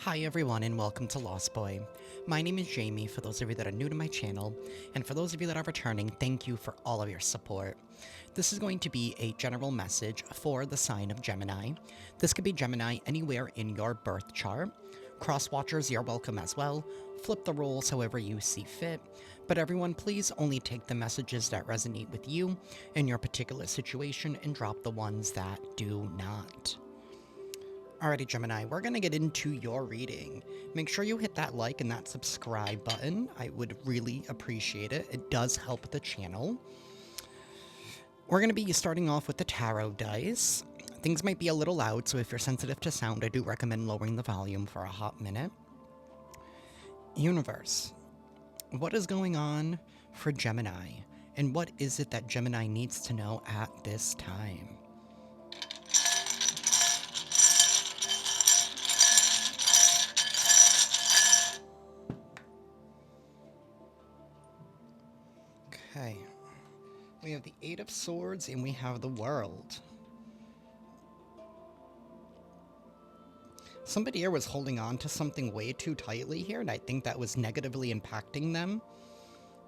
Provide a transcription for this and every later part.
Hi everyone and welcome to Lost Boy. My name is Jamie for those of you that are new to my channel, and for those of you that are returning, thank you for all of your support. This is going to be a general message for the sign of Gemini. This could be Gemini anywhere in your birth chart. Cross-watchers, you're welcome as well. Flip the rules however you see fit. But everyone, please only take the messages that resonate with you in your particular situation and drop the ones that do not. Alrighty, Gemini, we're going to get into your reading. Make sure you hit that like and that subscribe button. I would really appreciate it. It does help the channel. We're going to be starting off with the tarot dice. Things might be a little loud, so if you're sensitive to sound, I do recommend lowering the volume for a hot minute. Universe, what is going on for Gemini? And what is it that Gemini needs to know at this time? Okay. We have the Eight of Swords and we have the World. Somebody here was holding on to something way too tightly here, and I think that was negatively impacting them.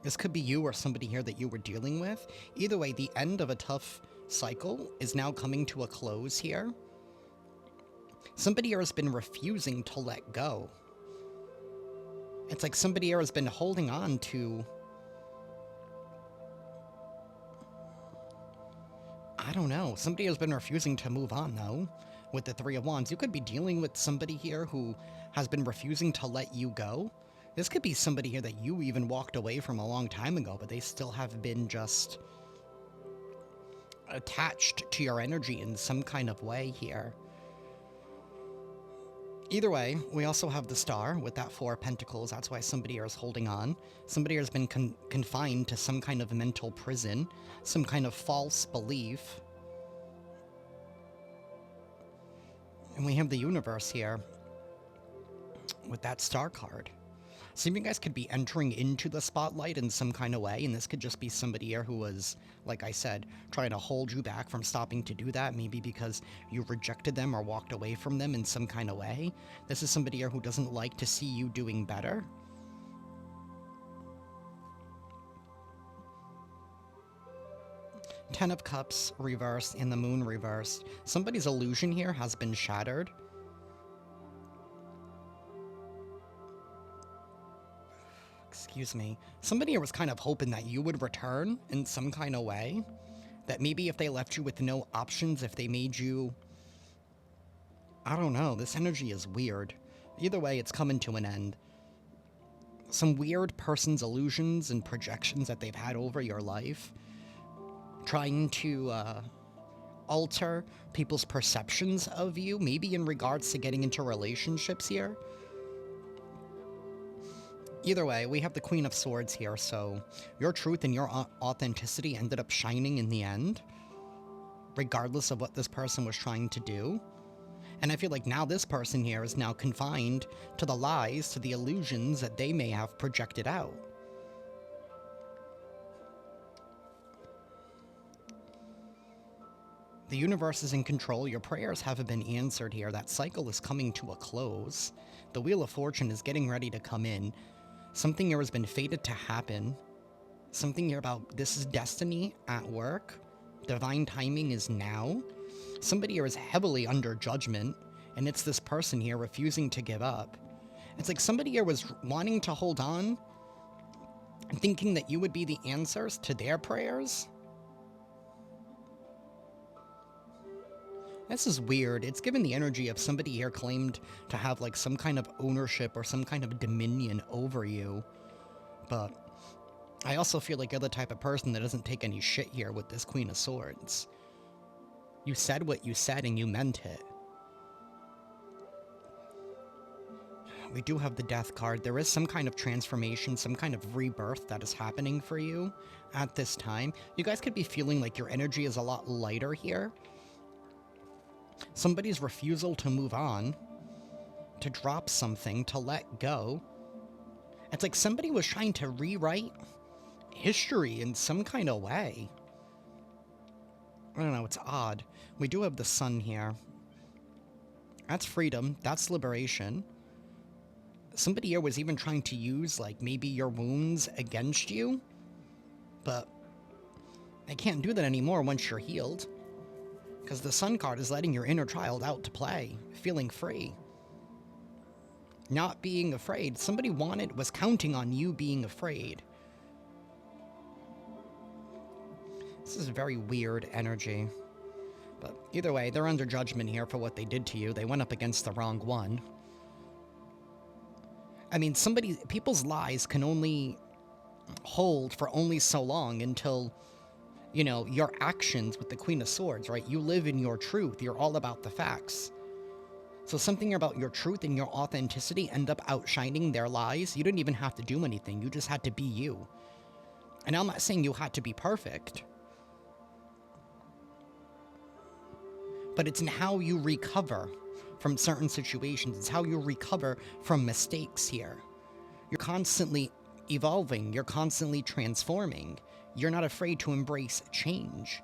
This could be you or somebody here that you were dealing with. Either way, the end of a tough cycle is now coming to a close here. Somebody here has been refusing to let go. It's like somebody here has been holding on to... I don't know. Somebody has been refusing to move on, though, with the Three of Wands. You could be dealing with somebody here who has been refusing to let you go. This could be somebody here that you even walked away from a long time ago, but they still have been just attached to your energy in some kind of way here. Either way, we also have the Star with that Four of Pentacles. That's why somebody here is holding on. Somebody here has been confined to some kind of mental prison, some kind of false belief. And we have the Universe here with that Star card. Some of you guys could be entering into the spotlight in some kind of way, and this could just be somebody here who was, like I said, trying to hold you back from stopping to do that, maybe because you rejected them or walked away from them in some kind of way. This is somebody here who doesn't like to see you doing better. Ten of Cups reversed and the Moon reversed. Somebody's illusion here has been shattered. Excuse me. Somebody here was kind of hoping that you would return in some kind of way. That maybe if they left you with no options, if they made you... I don't know. This energy is weird. Either way, it's coming to an end. Some weird person's illusions and projections that they've had over your life. Trying to alter people's perceptions of you, maybe in regards to getting into relationships here. Either way, we have the Queen of Swords here, so your truth and your authenticity ended up shining in the end, regardless of what this person was trying to do. And I feel like now this person here is now confined to the lies, to the illusions that they may have projected out. The universe is in control. Your prayers haven't been answered here. That cycle is coming to a close. The Wheel of Fortune is getting ready to come in. Something here has been fated to happen. Something here about this is destiny at work. Divine timing is now. Somebody here is heavily under judgment, and it's this person here refusing to give up. It's like somebody here was wanting to hold on, thinking that you would be the answers to their prayers. This is weird. It's given the energy of somebody here claimed to have like some kind of ownership or some kind of dominion over you. But I also feel like you're the type of person that doesn't take any shit here with this Queen of Swords. You said what you said and you meant it. We do have the Death card. There is some kind of transformation, some kind of rebirth that is happening for you at this time. You guys could be feeling like your energy is a lot lighter here. Somebody's refusal to move on, to drop something, to let go. It's like somebody was trying to rewrite history in some kind of way. I don't know, it's odd. We do have the Sun here. That's freedom. That's liberation. Somebody here was even trying to use, like, maybe your wounds against you, but they can't do that anymore once you're healed, because the Sun card is letting your inner child out to play, feeling free. Not being afraid. Somebody was counting on you being afraid. This is very weird energy. But either way, they're under judgment here for what they did to you. They went up against the wrong one. I mean, people's lies can only hold for only so long until, you know, your actions with the Queen of Swords, right? You live in your truth. You're all about the facts. So something about your truth and your authenticity end up outshining their lies. You didn't even have to do anything. You just had to be you. And I'm not saying you had to be perfect, but it's in how you recover from certain situations. It's how you recover from mistakes here. You're constantly evolving. You're constantly transforming. You're not afraid to embrace change.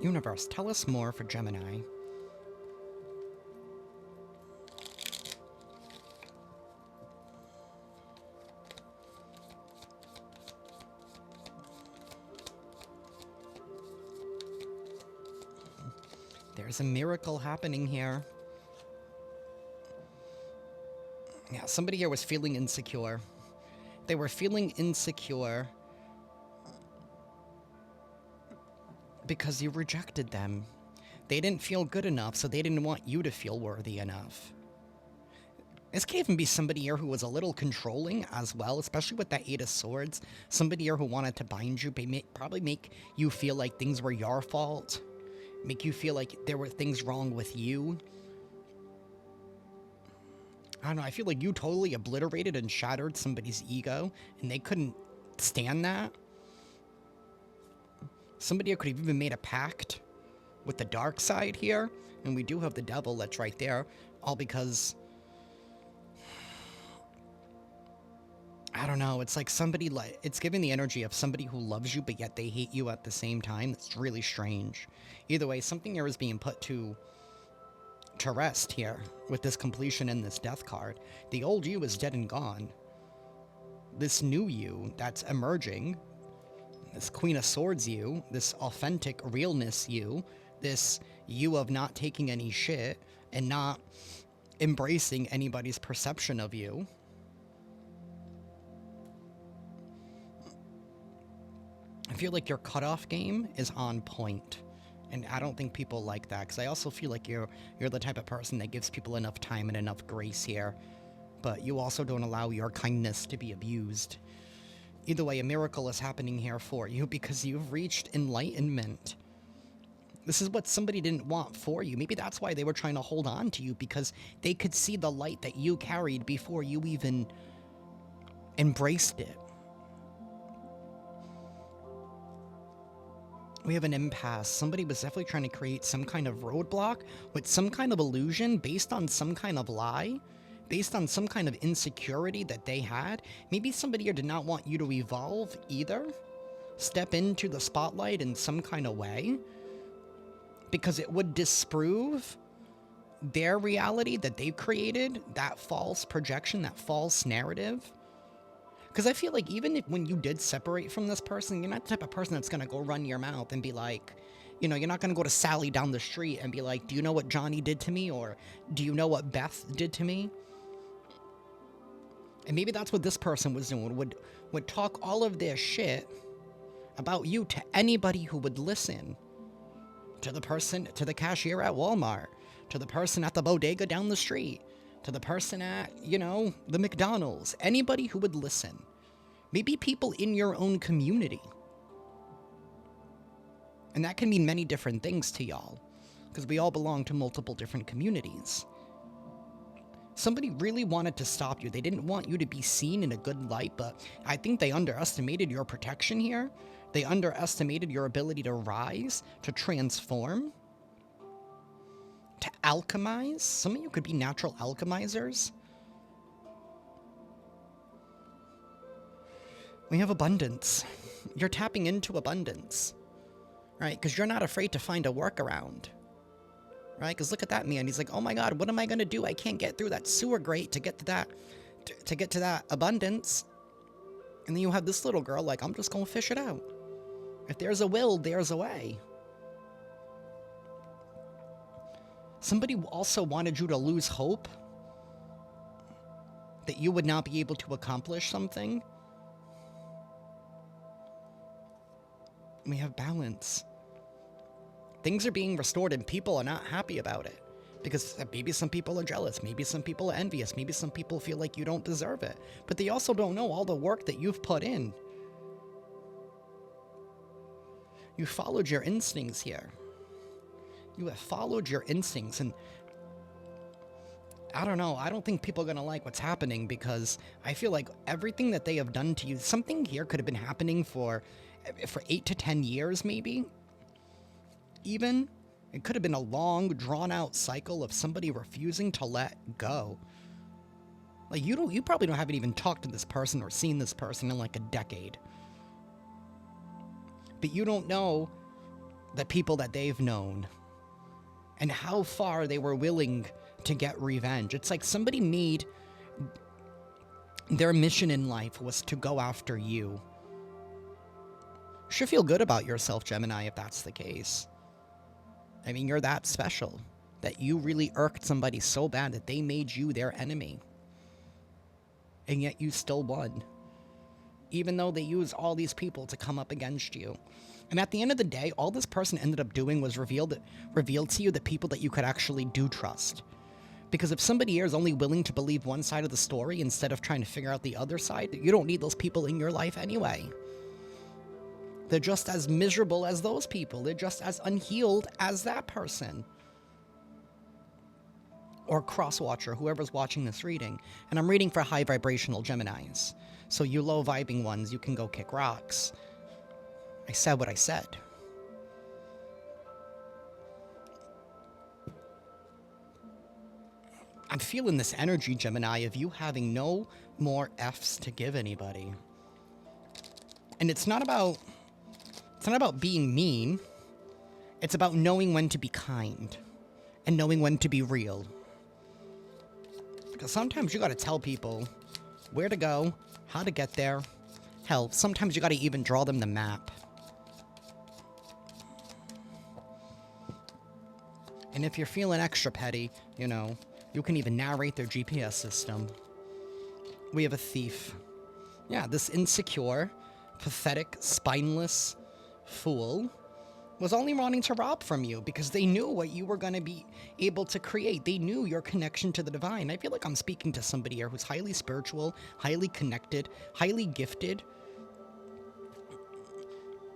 Universe, tell us more for Gemini. There's a miracle happening here. Yeah, somebody here was feeling insecure. They were feeling insecure because you rejected them. They didn't feel good enough, so they didn't want you to feel worthy enough. This could even be somebody here who was a little controlling as well, especially with that 8 of Swords. Somebody here who wanted to bind you, probably make you feel like things were your fault. Make you feel like there were things wrong with you. I don't know, I feel like you totally obliterated and shattered somebody's ego, and they couldn't stand that. Somebody could have even made a pact with the dark side here, and we do have the devil that's right there, all because, I don't know, it's like somebody, it's giving the energy of somebody who loves you, but yet they hate you at the same time. It's really strange. Either way, something here is being put to rest here with this completion and this death card. The old you is dead and gone. This new you that's emerging, this Queen of Swords you, this authentic realness you, this you of not taking any shit and not embracing anybody's perception of you. I feel like your cutoff game is on point. And I don't think people like that, because I also feel like you're the type of person that gives people enough time and enough grace here. But you also don't allow your kindness to be abused. Either way, a miracle is happening here for you because you've reached enlightenment. This is what somebody didn't want for you. Maybe that's why they were trying to hold on to you, because they could see the light that you carried before you even embraced it. We have an impasse. Somebody was definitely trying to create some kind of roadblock with some kind of illusion based on some kind of lie, based on some kind of insecurity that they had. Maybe somebody here did not want you to evolve either, step into the spotlight in some kind of way, because it would disprove their reality that they've created, that false projection, that false narrative. Because I feel like even if when you did separate from this person, you're not the type of person that's going to go run your mouth and be like, you know, you're not going to go to Sally down the street and be like, do you know what Johnny did to me? Or do you know what Beth did to me? And maybe that's what this person was doing, would talk all of their shit about you to anybody who would listen. To the person, to the cashier at Walmart, to the person at the bodega down the street, to the person at, you know, the McDonald's, anybody who would listen. Maybe people in your own community. And that can mean many different things to y'all, because we all belong to multiple different communities. Somebody really wanted to stop you. They didn't want you to be seen in a good light, but I think they underestimated your protection here. They underestimated your ability to rise, to transform, to alchemize. Some of you could be natural alchemizers. We have abundance. You're tapping into abundance. right? Because you're not afraid to find a workaround, right? Because look at that man. He's like, oh my God, what am I going to do? I can't get through that sewer grate to get to that, to get to that abundance. And then you have this little girl like, I'm just going to fish it out. If there's a will, there's a way. Somebody also wanted you to lose hope that you would not be able to accomplish something. We have balance. Things are being restored and people are not happy about it. Because maybe some people are jealous, maybe some people are envious, maybe some people feel like you don't deserve it. But they also don't know all the work that you've put in. You followed your instincts here. You have followed your instincts, and I don't know, I don't think people are going to like what's happening, because I feel like everything that they have done to you, something here could have been happening for 8 to 10 years, maybe. Even. It could have been a long, drawn-out cycle of somebody refusing to let go. Like, you probably haven't even talked to this person or seen this person in like a decade. But you don't know the people that they've known and how far they were willing to get revenge. It's like somebody made their mission in life was to go after you. You should feel good about yourself, Gemini, if that's the case. I mean, you're that special that you really irked somebody so bad that they made you their enemy. And yet you still won. Even though they used all these people to come up against you. And at the end of the day, all this person ended up doing was revealed to you the people that you could actually do trust. Because if somebody here is only willing to believe one side of the story instead of trying to figure out the other side, you don't need those people in your life anyway. They're just as miserable as those people. They're just as unhealed as that person. Or cross-watcher, whoever's watching this reading. And I'm reading for high vibrational Geminis. So you low vibing ones, you can go kick rocks. I said what I said. I'm feeling this energy, Gemini, of you having no more F's to give anybody. And it's not about being mean. It's about knowing when to be kind and knowing when to be real. Because sometimes you got to tell people where to go, how to get there. Hell, sometimes you got to even draw them the map. And if you're feeling extra petty, you know, you can even narrate their GPS system. We have a thief. Yeah, this insecure, pathetic, spineless fool was only wanting to rob from you because they knew what you were going to be able to create. They knew your connection to the divine. I feel like I'm speaking to somebody here who's highly spiritual, highly connected, highly gifted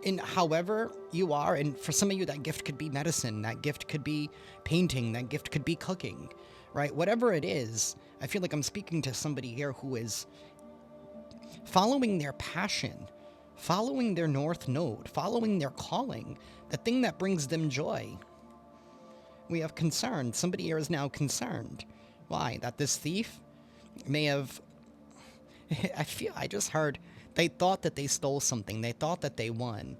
in however you are. And for some of you, that gift could be medicine, that gift could be painting, that gift could be cooking, right? Whatever it is, I feel like I'm speaking to somebody here who is following their passion, following their north node, following their calling, the thing that brings them joy. We have concern. Somebody here is now concerned. Why? That this thief may have... I just heard they thought that they stole something. They thought that they won.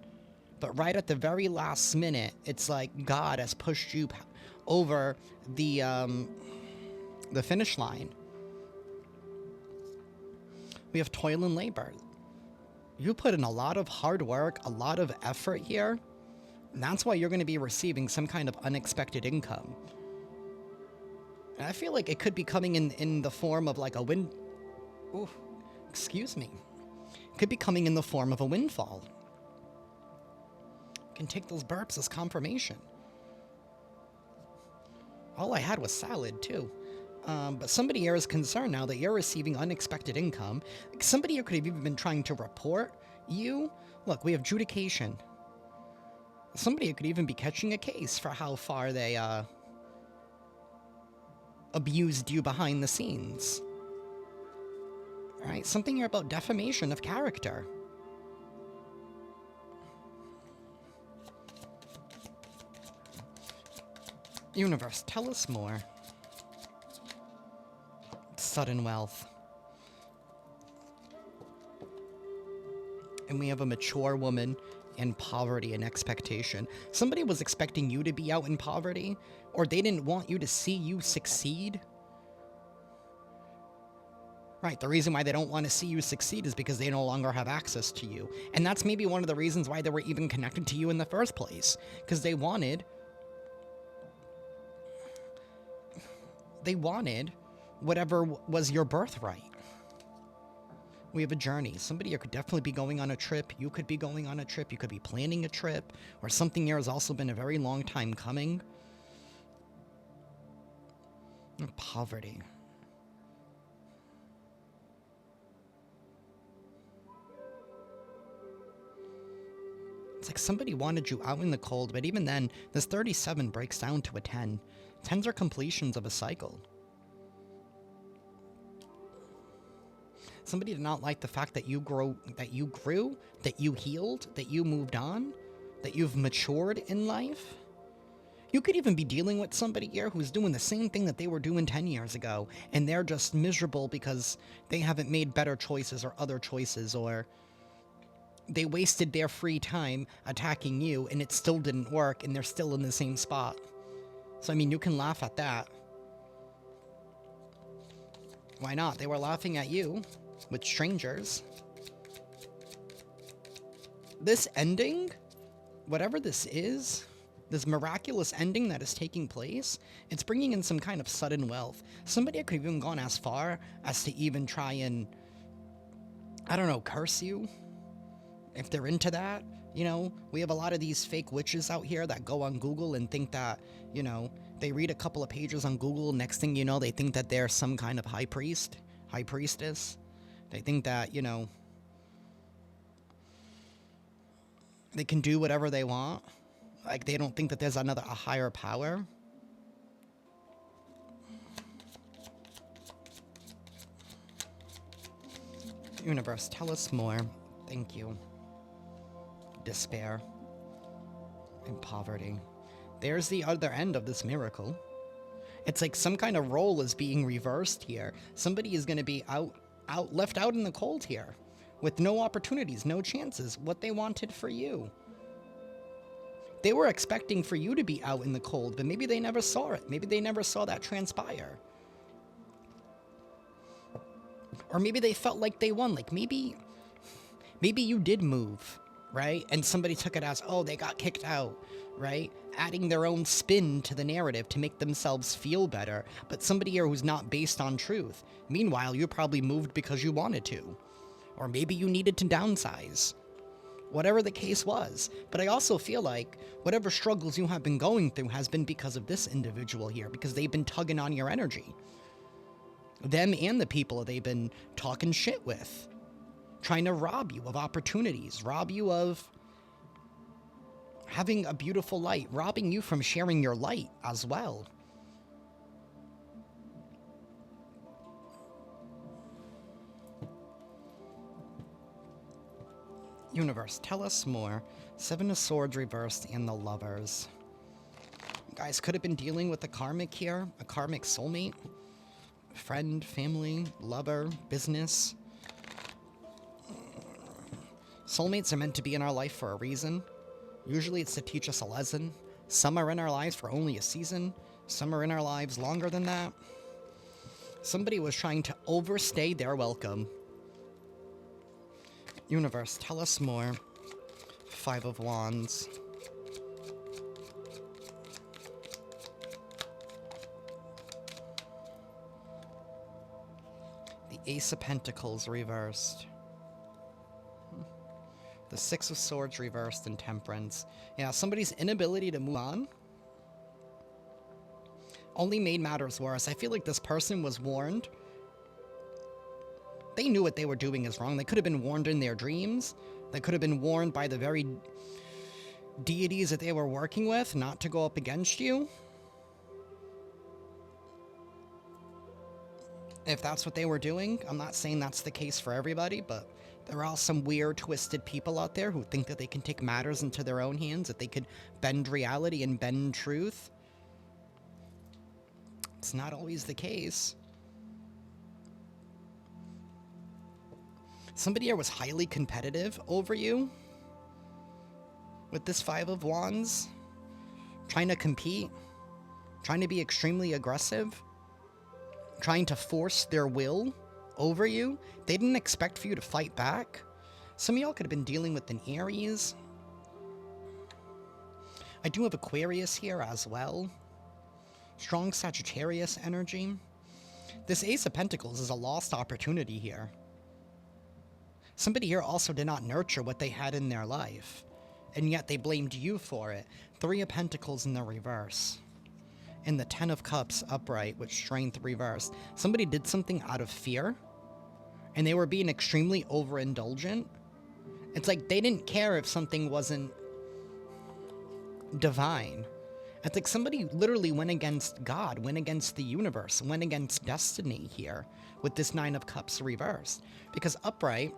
But right at the very last minute, it's like God has pushed you over the finish line. We have toil and labor. You put in a lot of hard work, a lot of effort here, and that's why you're going to be receiving some kind of unexpected income. And I feel like it could be coming in the form of like a excuse me. It could be coming in the form of a windfall. You can take those burps as confirmation. All I had was salad, too. But somebody here is concerned now that you're receiving unexpected income. Somebody here could have even been trying to report you. Look, we have adjudication. Somebody could even be catching a case for how far they abused you behind the scenes. All right, something here about defamation of character. Universe, tell us more. Sudden wealth. And we have a mature woman in poverty and expectation. Somebody was expecting you to be out in poverty, or they didn't want you to see you succeed. Right, the reason why they don't want to see you succeed is because they no longer have access to you. And that's maybe one of the reasons why they were even connected to you in the first place. Because they wanted whatever was your birthright. We have a journey. Somebody could definitely be going on a trip. You could be going on a trip. You could be planning a trip. Or something here has also been a very long time coming. Poverty. It's like somebody wanted you out in the cold, but even then, this 37 breaks down to a 10. 10s are completions of a cycle. Somebody did not like the fact that you grew, that you healed, that you moved on, that you've matured in life. You could even be dealing with somebody here who's doing the same thing that they were doing 10 years ago, and they're just miserable because they haven't made better choices or other choices, or they wasted their free time attacking you and it still didn't work and they're still in the same spot. So, I mean, you can laugh at that. Why not? They were laughing at you with strangers. This ending, whatever this is, this miraculous ending that is taking place, it's bringing in some kind of sudden wealth. Somebody could have even gone as far as to even try and, I don't know, curse you. If they're into that, you know, we have a lot of these fake witches out here that go on Google and think that, you know, they read a couple of pages on Google. Next thing you know, they think that they're some kind of high priest, high priestess. They think that, you know, they can do whatever they want. Like, they don't think that there's a higher power. Universe, tell us more. Thank you. Despair and poverty. There's the other end of this miracle. It's like some kind of role is being reversed here. Somebody is going to be left out in the cold here with no opportunities, no chances, what they wanted for you. They were expecting for you to be out in the cold, but maybe they never saw it. Maybe they never saw that transpire. Or maybe they felt like they won. Like maybe you did move, right? And somebody took it as, oh, they got kicked out, right? Adding their own spin to the narrative to make themselves feel better. But somebody here who's not based on truth. Meanwhile, you probably moved because you wanted to. Or maybe you needed to downsize. Whatever the case was. But I also feel like whatever struggles you have been going through has been because of this individual here. Because they've been tugging on your energy. Them and the people they've been talking shit with. Trying to rob you of opportunities, rob you of having a beautiful light, robbing you from sharing your light as well. Universe, tell us more. Seven of Swords reversed and the Lovers. You guys could have been dealing with a karmic here, a karmic soulmate, friend, family, lover, business. Soulmates are meant to be in our life for a reason. Usually it's to teach us a lesson. Some are in our lives for only a season. Some are in our lives longer than that. Somebody was trying to overstay their welcome. Universe, tell us more. Five of Wands. The Ace of Pentacles reversed. The Six of Swords reversed and Temperance. Yeah, somebody's inability to move on only made matters worse. I feel like this person was warned. They knew what they were doing is wrong. They could have been warned in their dreams. They could have been warned by the very deities that they were working with not to go up against you. If that's what they were doing, I'm not saying that's the case for everybody, but there are some weird, twisted people out there who think that they can take matters into their own hands, that they could bend reality and bend truth. It's not always the case. Somebody here was highly competitive over you. with this Five of Wands, trying to compete, trying to be extremely aggressive, trying to force their will over you. They didn't expect for you to fight back. Some of y'all could have been dealing with an Aries. I do have Aquarius here as well. Strong Sagittarius energy. This Ace of Pentacles is a lost opportunity here. Somebody here also did not nurture what they had in their life, and yet they blamed you for it. Three of Pentacles in the reverse. And the Ten of Cups upright with Strength reversed. Somebody did something out of fear, and they were being extremely overindulgent. It's like they didn't care if something wasn't divine. It's like somebody literally went against God, went against the universe, went against destiny here with this Nine of Cups reversed. Because upright,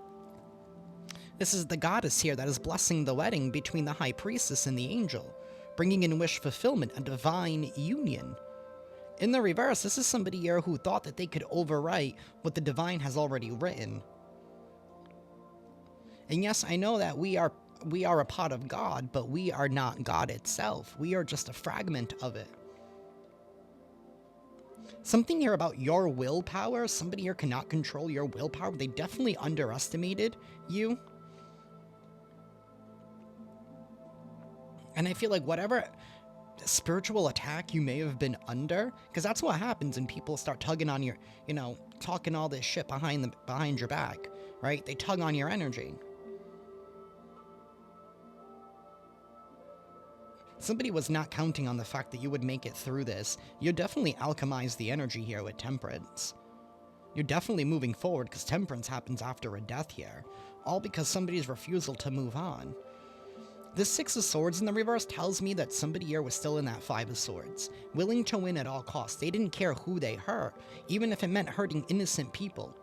this is the goddess here that is blessing the wedding between the high priestess and the angel, bringing in wish fulfillment, a divine union. In the reverse, this is somebody here who thought that they could overwrite what the divine has already written. And yes, I know that we are a part of God, but we are not God itself. We are just a fragment of it. Something here about your willpower. Somebody here cannot control your willpower. They definitely underestimated you. And I feel like whatever spiritual attack you may have been under, because that's what happens when people start tugging on your, talking all this shit behind your back, right? They tug on your energy. Somebody was not counting on the fact that you would make it through this. You definitely alchemized the energy here with Temperance. You're definitely moving forward because Temperance happens after a death here. All because somebody's refusal to move on. This Six of Swords in the reverse tells me that somebody here was still in that Five of Swords. Willing to win at all costs. They didn't care who they hurt, even if it meant hurting innocent people.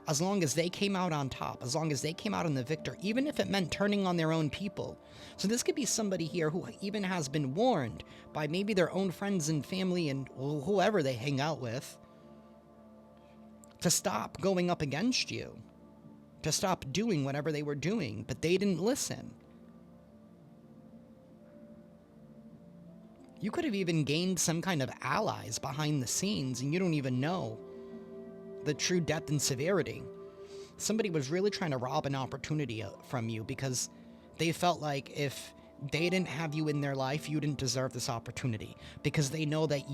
As long as they came out on top, as long as they came out on the victor, even if it meant turning on their own people. So this could be somebody here who even has been warned by maybe their own friends and family and whoever they hang out with to stop going up against you, to stop doing whatever they were doing, but they didn't listen. You could have even gained some kind of allies behind the scenes and you don't even know the true depth and severity. Somebody was really trying to rob an opportunity from you because they felt like if they didn't have you in their life, you didn't deserve this opportunity. Because they know that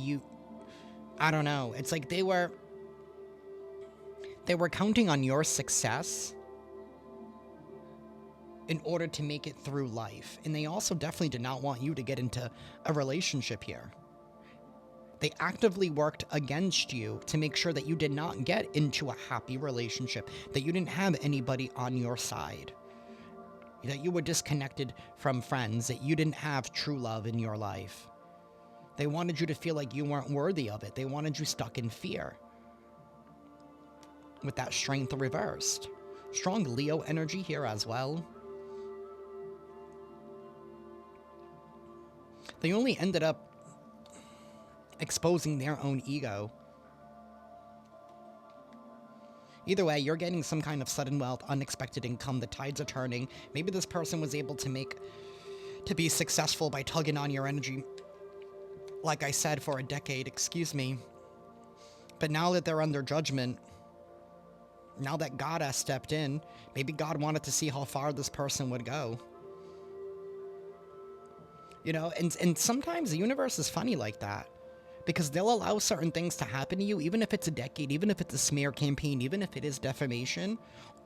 I don't know, it's like they were counting on your success in order to make it through life. And they also definitely did not want you to get into a relationship here. They actively worked against you to make sure that you did not get into a happy relationship, that you didn't have anybody on your side, that you were disconnected from friends, that you didn't have true love in your life. They wanted you to feel like you weren't worthy of it. They wanted you stuck in fear. With that Strength reversed. Strong Leo energy here as well. They only ended up exposing their own ego. Either way, you're getting some kind of sudden wealth, unexpected income, the tides are turning. Maybe this person was able to be successful by tugging on your energy, like I said, for a decade, excuse me. But now that they're under judgment, now that God has stepped in, maybe God wanted to see how far this person would go. And sometimes the universe is funny like that. Because they'll allow certain things to happen to you, even if it's a decade, even if it's a smear campaign, even if it is defamation,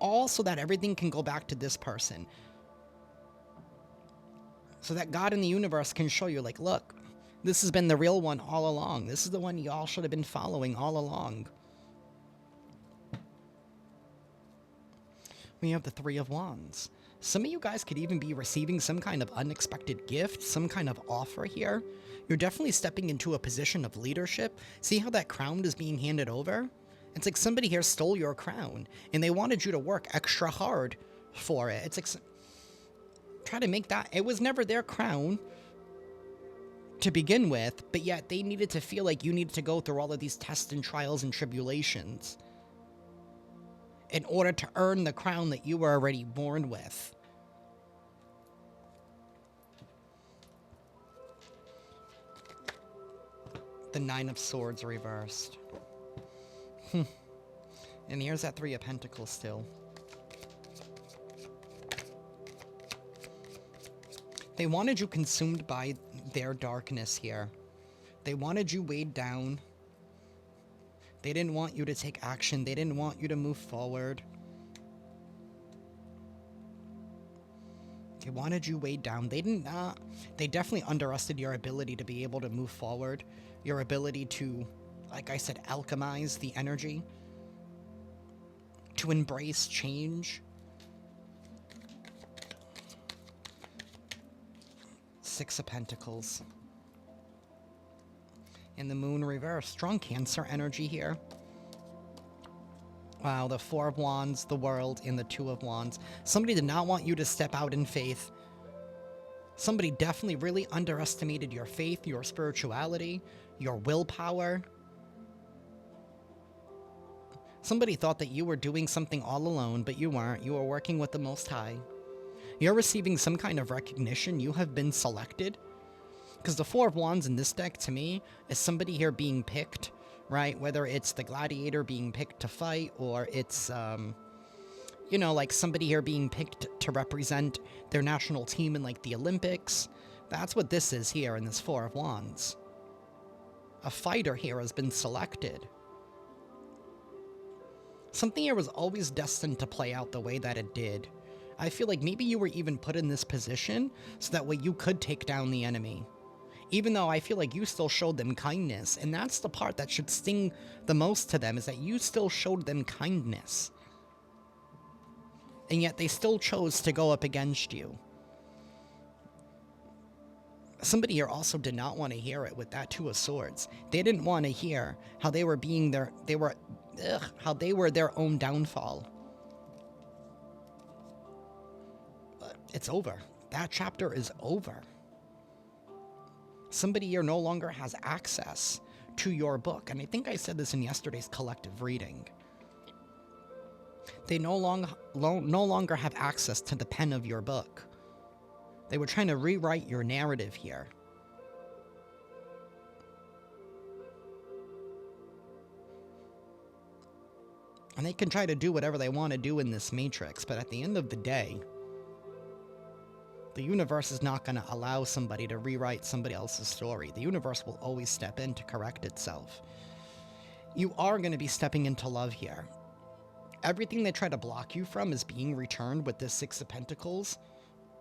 all so that everything can go back to this person. So that God in the universe can show you, like, look, this has been the real one all along. This is the one y'all should have been following all along. We have the Three of Wands. Some of you guys could even be receiving some kind of unexpected gift, some kind of offer here. You're definitely stepping into a position of leadership. See how that crown is being handed over? It's like somebody here stole your crown, and they wanted you to work extra hard for it. It's like, try to make that, it was never their crown to begin with, but yet they needed to feel like you needed to go through all of these tests and trials and tribulations in order to earn the crown that you were already born with. The Nine of Swords reversed. And here's that Three of Pentacles still. They wanted you consumed by their darkness here. They wanted you weighed down. They didn't want you to take action. They didn't want you to move forward. They wanted you weighed down. They definitely underestimated your ability to be able to move forward. Your ability to, like I said, alchemize the energy. To embrace change. Six of Pentacles. And the Moon reverse. Strong Cancer energy here. Wow, the Four of Wands, the World, and the Two of Wands. Somebody did not want you to step out in faith. Somebody definitely really underestimated your faith, your spirituality, your willpower. Somebody thought that you were doing something all alone, but you weren't. You were working with the Most High. You're receiving some kind of recognition. You have been selected. Because the Four of Wands in this deck, to me, is somebody here being picked, right? Whether it's the gladiator being picked to fight, or it's, you know, like somebody here being picked to represent their national team in, like, the Olympics. That's what this is here in this Four of Wands. A fighter here has been selected. Something here was always destined to play out the way that it did. I feel like maybe you were even put in this position so that way you could take down the enemy. Even though I feel like you still showed them kindness. And that's the part that should sting the most to them, is that you still showed them kindness. And yet they still chose to go up against you. Somebody here also did not want to hear it with that Two of Swords. They didn't want to hear how they were being how they were their own downfall. But it's over. That chapter is over. Somebody here no longer has access to your book. And I think I said this in yesterday's collective reading. They no longer have access to the pen of your book. They were trying to rewrite your narrative here. And they can try to do whatever they want to do in this matrix, but at the end of the day, the universe is not going to allow somebody to rewrite somebody else's story. The universe will always step in to correct itself. You are going to be stepping into love here. Everything they try to block you from is being returned with this Six of Pentacles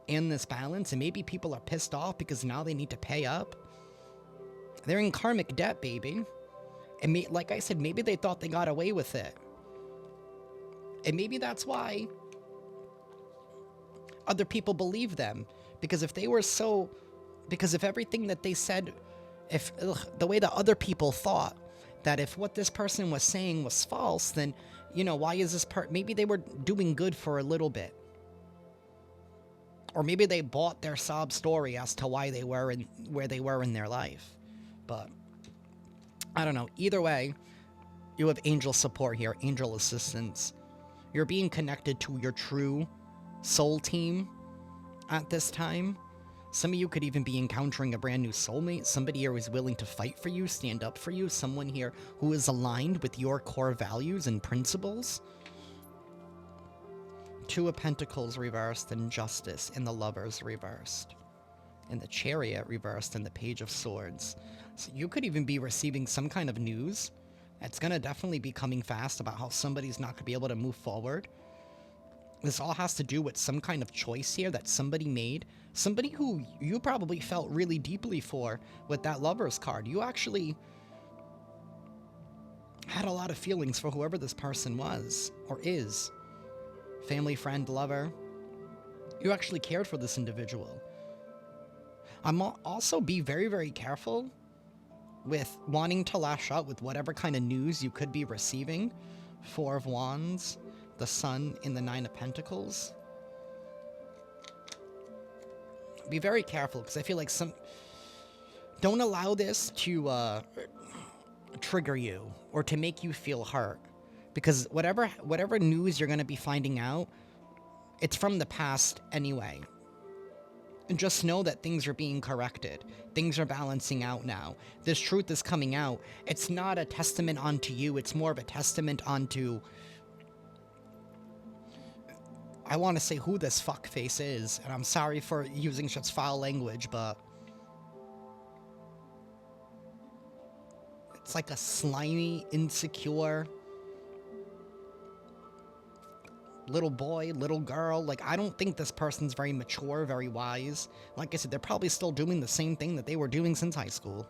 and this balance. And maybe people are pissed off because now they need to pay up. They're in karmic debt, baby. And like I said, maybe they thought they got away with it. And maybe that's why other people believe them. Because if they were because if everything that they said, the way that other people thought, that if what this person was saying was false, then, you know, why is this maybe they were doing good for a little bit. Or maybe they bought their sob story as to why they were where they were in their life. But I don't know. Either way, you have angel support here, angel assistance. You're being connected to your true soul team at this time. Some of you could even be encountering a brand new soulmate. Somebody here who is willing to fight for you, stand up for you. Someone here who is aligned with your core values and principles. Two of Pentacles reversed, and Justice, and the Lovers reversed. And the Chariot reversed, and the Page of Swords. So you could even be receiving some kind of news. It's going to definitely be coming fast about how somebody's not going to be able to move forward. This all has to do with some kind of choice here that somebody made. Somebody who you probably felt really deeply for with that Lover's card. You actually had a lot of feelings for whoever this person was or is. Family, friend, lover. You actually cared for this individual. Also be very, very careful with wanting to lash out with whatever kind of news you could be receiving. Four of Wands, the Sun, and the Nine of Pentacles. Be very careful, because I feel like don't allow this to trigger you or to make you feel hurt. Because whatever news you're going to be finding out, it's from the past anyway. And just know that things are being corrected. Things are balancing out now. This truth is coming out. It's not a testament onto you. It's more of a testament onto, I want to say who this fuckface is. And I'm sorry for using such foul language, but it's like a slimy, insecure little boy, little girl. Like, I don't think this person's very mature, very wise. Like I said, they're probably still doing the same thing that they were doing since high school.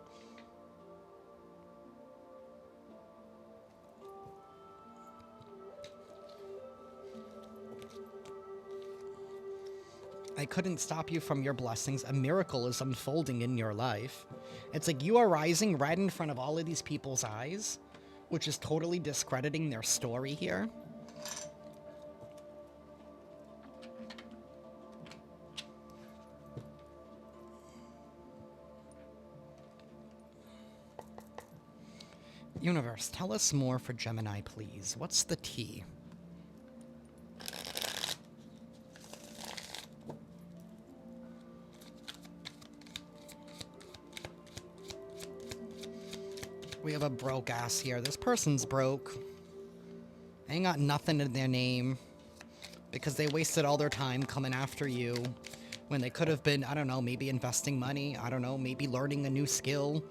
I couldn't stop you from your blessings. A miracle is unfolding in your life. It's like you are rising right in front of all of these people's eyes, which is totally discrediting their story here. Universe, tell us more for Gemini, please. What's the tea? We have a broke ass here. This person's broke. They ain't got nothing in their name because they wasted all their time coming after you when they could have been, I don't know, maybe investing money. I don't know, maybe learning a new skill.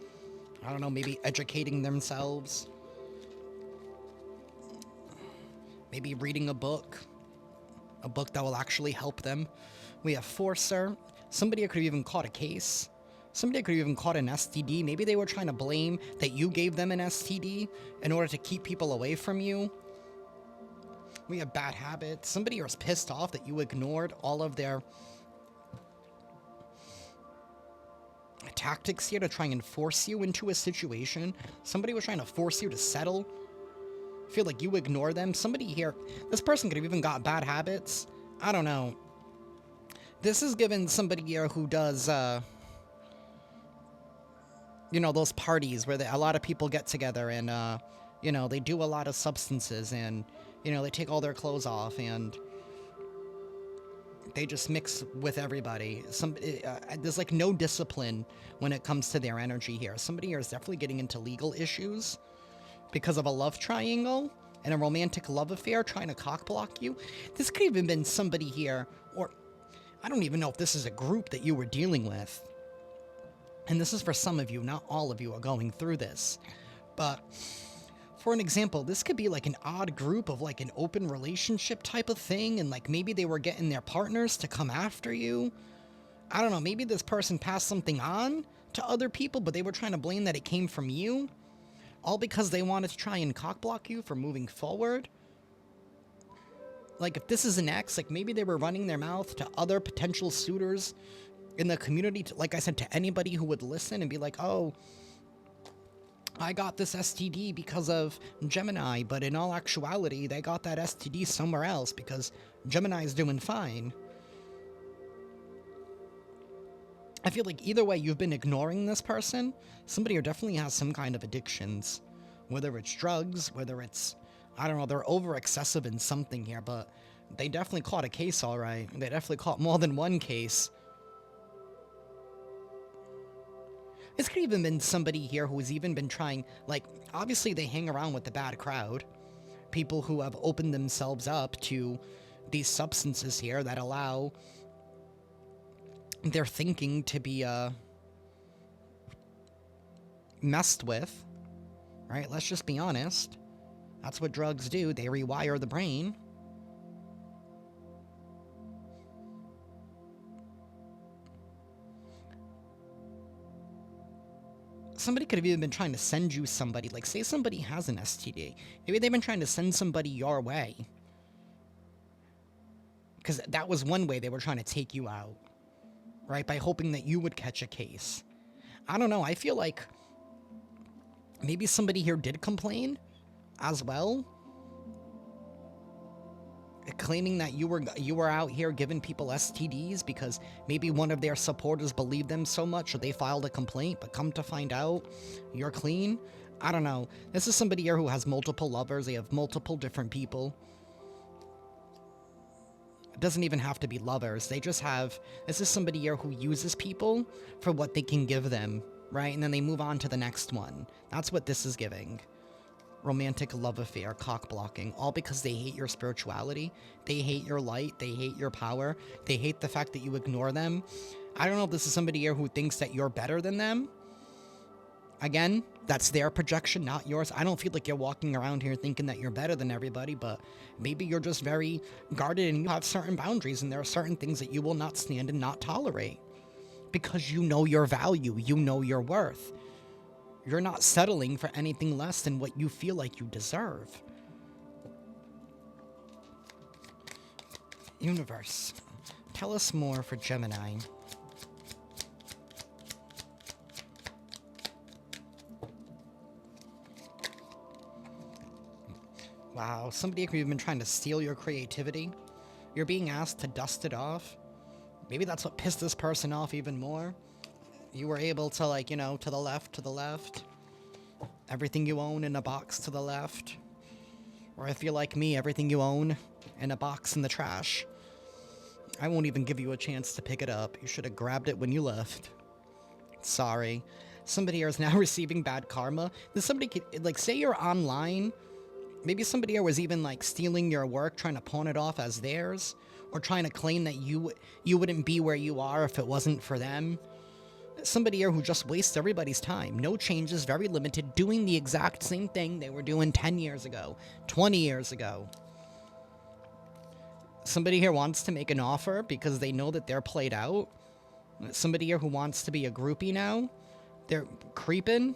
I don't know, maybe educating themselves. Maybe reading a book that will actually help them. We have Forcer. Somebody could have even caught a case. Somebody could have even caught an STD. Maybe they were trying to blame that you gave them an STD in order to keep people away from you. We have bad habits. Somebody was pissed off that you ignored all of their tactics here to try and force you into a situation. Somebody was trying to force you to settle. Feel like you ignore them. Somebody here, this person could have even got bad habits. I don't know. This is given somebody here who does, you know, those parties where a lot of people get together and, you know, they do a lot of substances and, you know, they take all their clothes off and they just mix with everybody. There's like no discipline when it comes to their energy here. Somebody here is definitely getting into legal issues because of a love triangle and a romantic love affair trying to cockblock you. This could even been somebody here, or I don't even know if this is a group that you were dealing with. And this is for some of you, not all of you are going through this. But for an example, this could be like an odd group of like an open relationship type of thing. And like maybe they were getting their partners to come after you. I don't know. Maybe this person passed something on to other people, but they were trying to blame that it came from you. All because they wanted to try and cockblock you for moving forward. Like if this is an ex, like maybe they were running their mouth to other potential suitors in the community, like I said, to anybody who would listen and be like, oh, I got this STD because of Gemini, but in all actuality, they got that STD somewhere else because Gemini's doing fine. I feel like either way, you've been ignoring this person. Somebody who definitely has some kind of addictions, whether it's drugs, whether it's, I don't know, they're over excessive in something here, but they definitely caught a case, all right. They definitely caught more than one case. This could even been somebody here who has even been trying, like, obviously they hang around with the bad crowd. People who have opened themselves up to these substances here that allow their thinking to be, messed with. Right? Let's just be honest. That's what drugs do. They rewire the brain. Somebody could have even been trying to send you somebody, like say somebody has an STD. Maybe they've been trying to send somebody your way. Because that was one way they were trying to take you out. Right? By hoping that you would catch a case. I don't know. I feel like maybe somebody here did complain as well. Claiming that you were out here giving people STDs because maybe one of their supporters believed them so much or they filed a complaint, but come to find out you're clean. I don't know. This is somebody here who has multiple lovers. They have multiple different people. It doesn't even have to be lovers. They just have, this is somebody here who uses people for what they can give them, right? And then they move on to the next one. That's what this is giving. Romantic love affair, cock blocking, all because they hate your spirituality. They hate your light. They hate your power. They hate the fact that you ignore them. I don't know if this is somebody here who thinks that you're better than them. Again, that's their projection, not yours. I don't feel like you're walking around here thinking that you're better than everybody, but maybe you're just very guarded and you have certain boundaries, and there are certain things that you will not stand and not tolerate because you know your value, you know your worth. You're not settling for anything less than what you feel like you deserve. Universe, tell us more for Gemini. Wow, somebody could have been trying to steal your creativity. You're being asked to dust it off. Maybe that's what pissed this person off even more. You were able to, like, you know, to the left. Everything you own in a box to the left. Or if you're like me, everything you own in a box in the trash. I won't even give you a chance to pick it up. You should have grabbed it when you left. Sorry. Somebody here is now receiving bad karma. Then somebody could, like, say you're online. Maybe somebody here was even, like, stealing your work, trying to pawn it off as theirs, or trying to claim that you wouldn't be where you are if it wasn't for them. Somebody here who just wastes everybody's time. No changes, very limited, doing the exact same thing they were doing 10 years ago, 20 years ago. Somebody here wants to make an offer because they know that they're played out. Somebody here who wants to be a groupie now. They're creeping,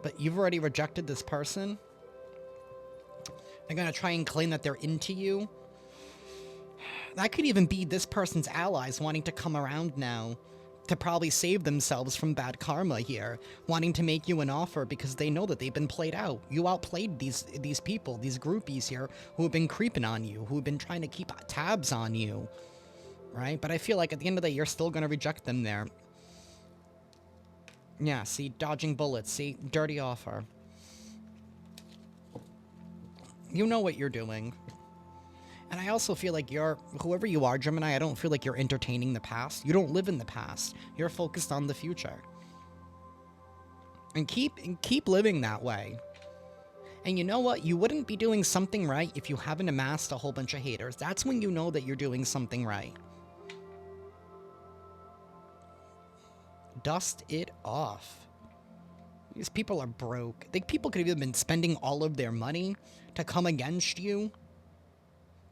but you've already rejected this person. They're going to try and claim that they're into you. That could even be this person's allies wanting to come around now to probably save themselves from bad karma here, wanting to make you an offer because they know that they've been played out. You outplayed these people, these groupies here who have been creeping on you, who have been trying to keep tabs on you, right? But I feel like at the end of the day, you're still going to reject them there. Yeah, see, dodging bullets, see, dirty offer. You know what you're doing. And I also feel like whoever you are, Gemini, I don't feel like you're entertaining the past. You don't live in the past. You're focused on the future. And keep living that way. And you know what? You wouldn't be doing something right if you haven't amassed a whole bunch of haters. That's when you know that you're doing something right. Dust it off. These people are broke. People could have even been spending all of their money to come against you.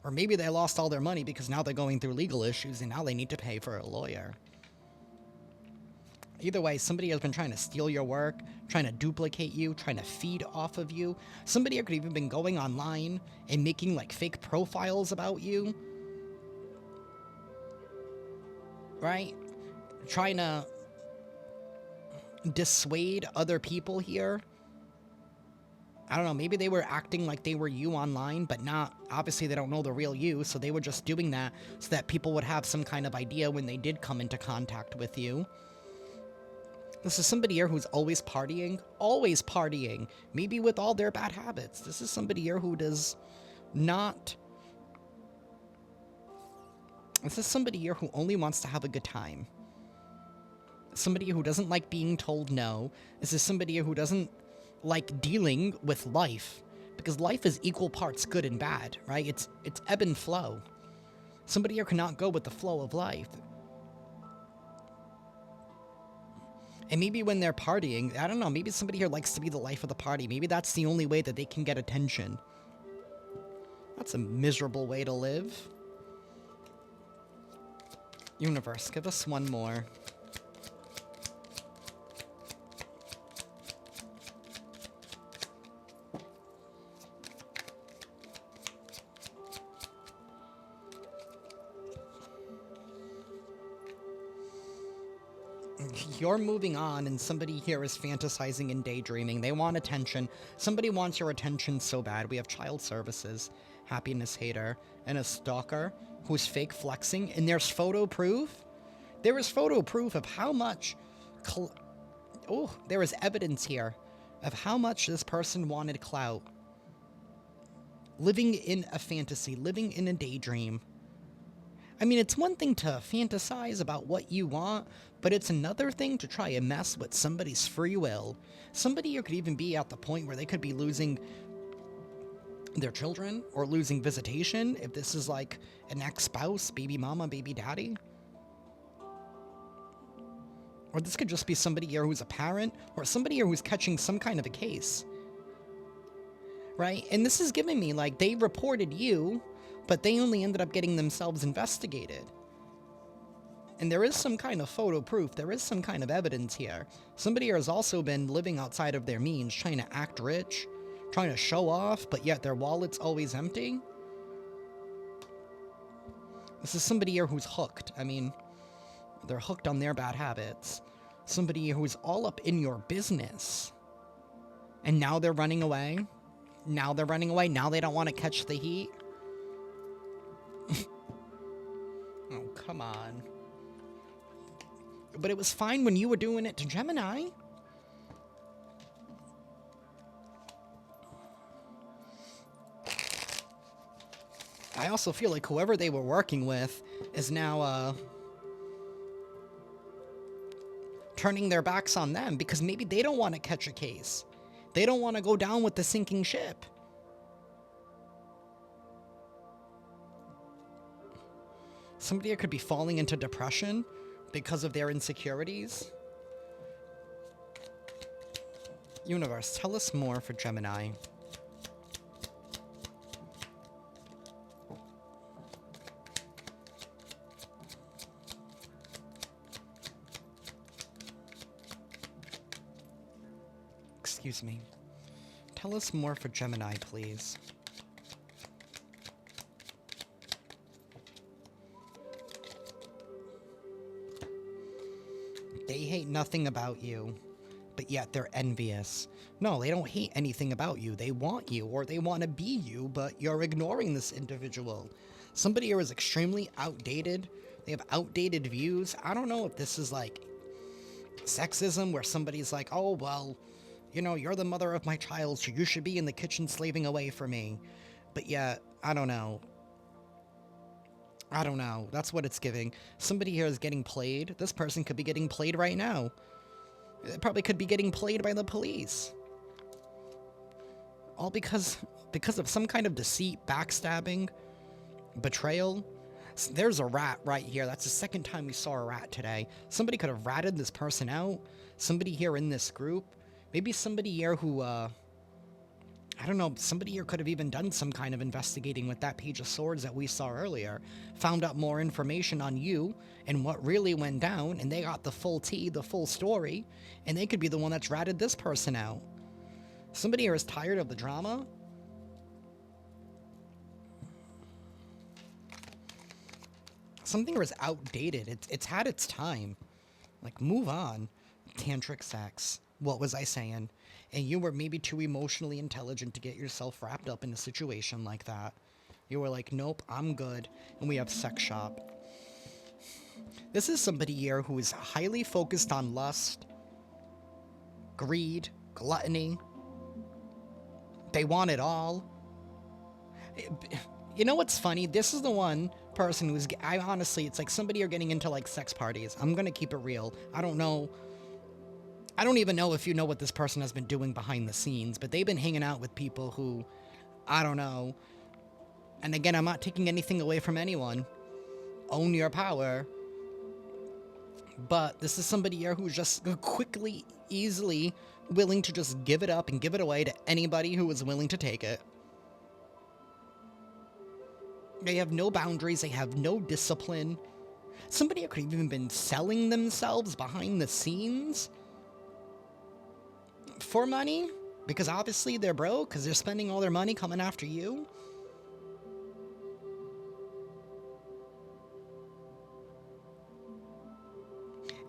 Or maybe they lost all their money because now they're going through legal issues and now they need to pay for a lawyer. Either way, somebody has been trying to steal your work, trying to duplicate you, trying to feed off of you. Somebody could have even been going online and making, like, fake profiles about you. Right? Trying to dissuade other people here. I don't know, maybe they were acting like they were you online, but not, obviously they don't know the real you, so they were just doing that so that people would have some kind of idea when they did come into contact with you. This is somebody here who's always partying, maybe with all their bad habits. This is somebody here who does not... This is somebody here who only wants to have a good time. Somebody who doesn't like being told no. This is somebody who doesn't like dealing with life, because life is equal parts good and bad, right? It's ebb and flow. Somebody here cannot go with the flow of life. And maybe when they're partying, I don't know, maybe somebody here likes to be the life of the party. Maybe that's the only way that they can get attention. That's a miserable way to live. Universe, give us one more. You're moving on, and somebody here is fantasizing and daydreaming. They want attention. Somebody wants your attention so bad. We have child services, happiness hater, and a stalker who's fake flexing. And there's photo proof. There is photo proof of how much... there is evidence here of how much this person wanted clout. Living in a fantasy, living in a daydream. I mean, it's one thing to fantasize about what you want, but it's another thing to try and mess with somebody's free will. Somebody here could even be at the point where they could be losing their children or losing visitation if this is like an ex-spouse, baby mama, baby daddy. Or this could just be somebody here who's a parent or somebody here who's catching some kind of a case. Right? And this is giving me like they reported you, but they only ended up getting themselves investigated. And there is some kind of photo proof. There is some kind of evidence here. Somebody here has also been living outside of their means, trying to act rich, trying to show off, but yet their wallet's always empty. This is somebody here who's hooked. I mean, they're hooked on their bad habits. Somebody who's all up in your business. And now they're running away. Now they're running away. Now they don't want to catch the heat. Oh, come on. But it was fine when you were doing it to Gemini. I also feel like whoever they were working with is now, turning their backs on them because maybe they don't want to catch a case. They don't want to go down with the sinking ship. Somebody could be falling into depression because of their insecurities. Universe, tell us more for Gemini. Excuse me. Tell us more for Gemini, please. They hate nothing about you, but yet they're envious. No, they don't hate anything about you. They want you, or they want to be you, but you're ignoring this individual. Somebody here is extremely outdated. They have outdated views. I don't know if this is like sexism, where somebody's like, oh, well, you know, you're the mother of my child, so you should be in the kitchen slaving away for me. But yet, I don't know. I don't know. That's what it's giving. Somebody here is getting played. This person could be getting played right now. It probably could be getting played by the police. All because of some kind of deceit, backstabbing, betrayal. There's a rat right here. That's the second time we saw a rat today. Somebody could have ratted this person out. Somebody here in this group. Maybe somebody here who, I don't know, somebody here could have even done some kind of investigating with that Page of Swords that we saw earlier. Found out more information on you and what really went down, and they got the full tea, the full story, and they could be the one that's ratted this person out. Somebody here is tired of the drama. Something here is outdated. It's had its time. Like, move on. Tantric sex. What was I saying? And you were maybe too emotionally intelligent to get yourself wrapped up in a situation like that. You were like, nope, I'm good. And we have sex shop. This is somebody here who is highly focused on lust, greed, gluttony. They want it all. You know what's funny? This is the one person who's... I honestly, it's like somebody are getting into like sex parties. I'm gonna keep it real. I don't know... I don't even know if you know what this person has been doing behind the scenes, but they've been hanging out with people who, I don't know. And again, I'm not taking anything away from anyone. Own your power. But this is somebody here who's just quickly, easily willing to just give it up and give it away to anybody who is willing to take it. They have no boundaries. They have no discipline. Somebody could have even been selling themselves behind the scenes for money, because obviously they're broke, because they're spending all their money coming after you.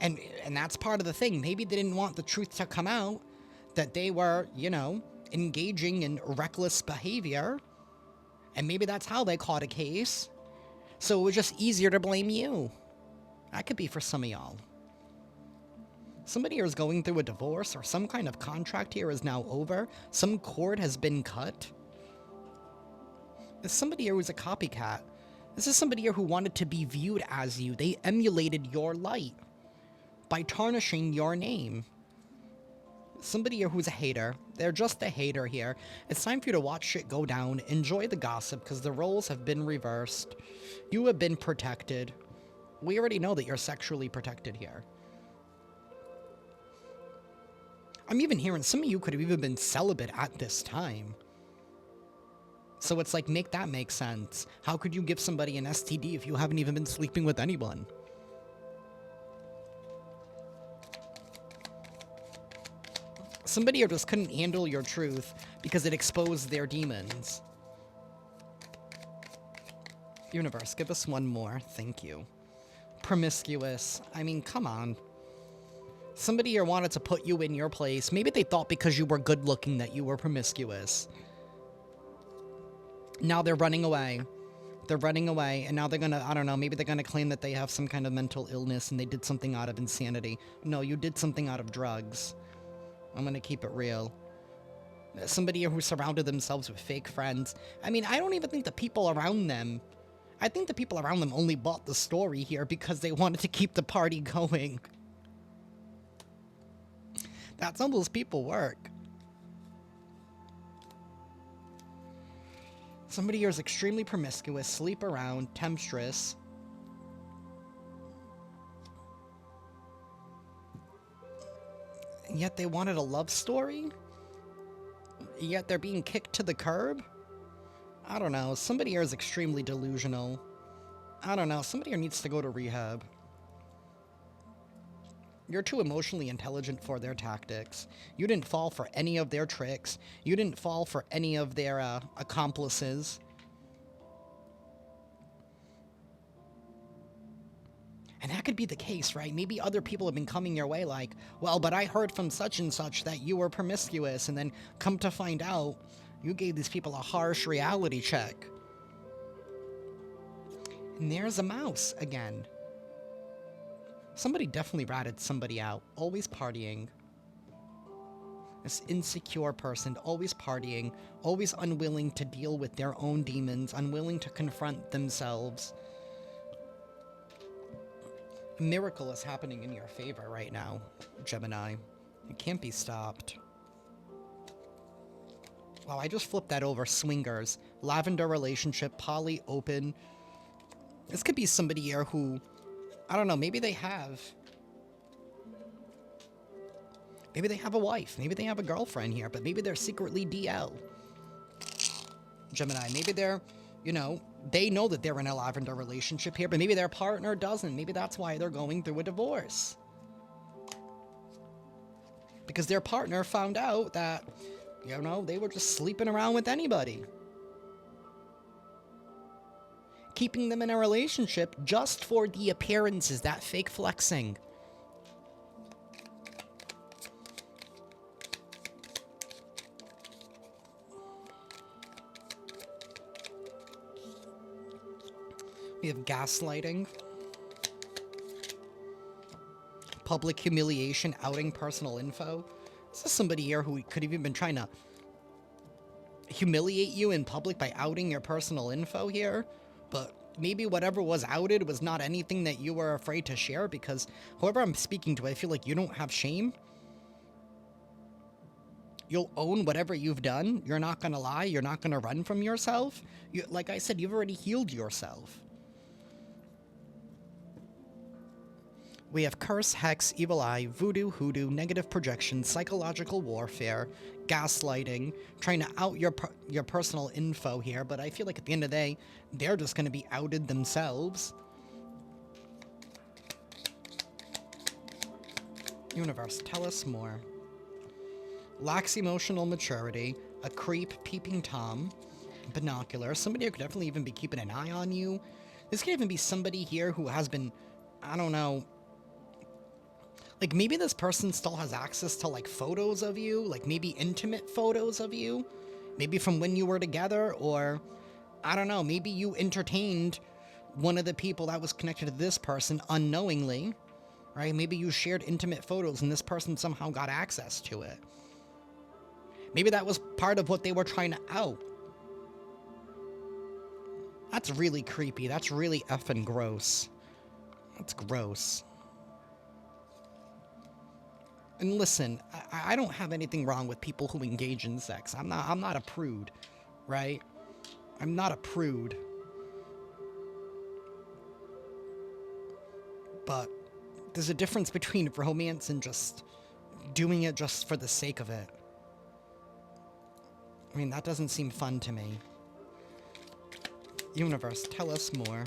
And that's part of the thing. Maybe they didn't want the truth to come out, that they were, you know, engaging in reckless behavior, and maybe that's how they caught a case. So it was just easier to blame you. That could be for some of y'all. Somebody here is going through a divorce, or some kind of contract here is now over. Some cord has been cut. There's somebody here who's a copycat. This is somebody here who wanted to be viewed as you. They emulated your light by tarnishing your name. Somebody here who's a hater. They're just a hater here. It's time for you to watch shit go down. Enjoy the gossip, because the roles have been reversed. You have been protected. We already know that you're sexually protected here. I'm even hearing some of you could have even been celibate at this time. So it's like, make that make sense. How could you give somebody an STD if you haven't even been sleeping with anyone? Somebody here just couldn't handle your truth because it exposed their demons. Universe, give us one more. Thank you. Promiscuous. I mean, come on. Somebody here wanted to put you in your place. Maybe they thought because you were good looking that you were promiscuous. Now they're running away. They're running away, and now they're gonna, I don't know, maybe they're gonna claim that they have some kind of mental illness and they did something out of insanity. No, you did something out of drugs. I'm gonna keep it real. Somebody who surrounded themselves with fake friends. I mean, I don't even think the people around them... I think the people around them only bought the story here because they wanted to keep the party going. That's how those people work. Somebody here is extremely promiscuous, sleep around, temptress. And yet they wanted a love story? Yet they're being kicked to the curb? I don't know. Somebody here is extremely delusional. I don't know. Somebody here needs to go to rehab. You're too emotionally intelligent for their tactics. You didn't fall for any of their tricks. You didn't fall for any of their accomplices. And that could be the case, right? Maybe other people have been coming your way like, well, but I heard from such and such that you were promiscuous, and then come to find out, you gave these people a harsh reality check. And there's a mouse again. Somebody definitely ratted somebody out. Always partying. This insecure person, always partying, always unwilling to deal with their own demons, unwilling to confront themselves. A miracle is happening in your favor right now, Gemini. It can't be stopped. Wow, I just flipped that over. Swingers. Lavender relationship. Poly open. This could be somebody here who... I don't know, maybe they have... Maybe they have a wife. Maybe they have a girlfriend here, but maybe they're secretly DL. Gemini, maybe they're, you know, they know that they're in a lavender relationship here, but maybe their partner doesn't. Maybe that's why they're going through a divorce. Because their partner found out that, you know, they were just sleeping around with anybody. Keeping them in a relationship just for the appearances, that fake flexing. We have gaslighting. Public humiliation, outing personal info. This is somebody here who could have even been trying to humiliate you in public by outing your personal info here. But maybe whatever was outed was not anything that you were afraid to share, because whoever I'm speaking to, I feel like you don't have shame. You'll own whatever you've done. You're not going to lie. You're not going to run from yourself. Like I said, you've already healed yourself. We have curse, hex, evil eye, voodoo, hoodoo, negative projection, psychological warfare, gaslighting, trying to out your personal info here, but I feel like at the end of the day, they're just going to be outed themselves. Universe, tell us more. Lacks emotional maturity, a creep, peeping Tom, binocular, somebody who could definitely even be keeping an eye on you. This could even be somebody here who has been, I don't know, like, maybe this person still has access to, like, photos of you, like, maybe intimate photos of you, maybe from when you were together, or, I don't know, maybe you entertained one of the people that was connected to this person unknowingly, right? Maybe you shared intimate photos and this person somehow got access to it. Maybe that was part of what they were trying to out. That's really creepy. That's really effing gross. That's gross. And listen, I don't have anything wrong with people who engage in sex. I'm not a prude, right? I'm not a prude. But there's a difference between romance and just doing it just for the sake of it. I mean, that doesn't seem fun to me. Universe, tell us more.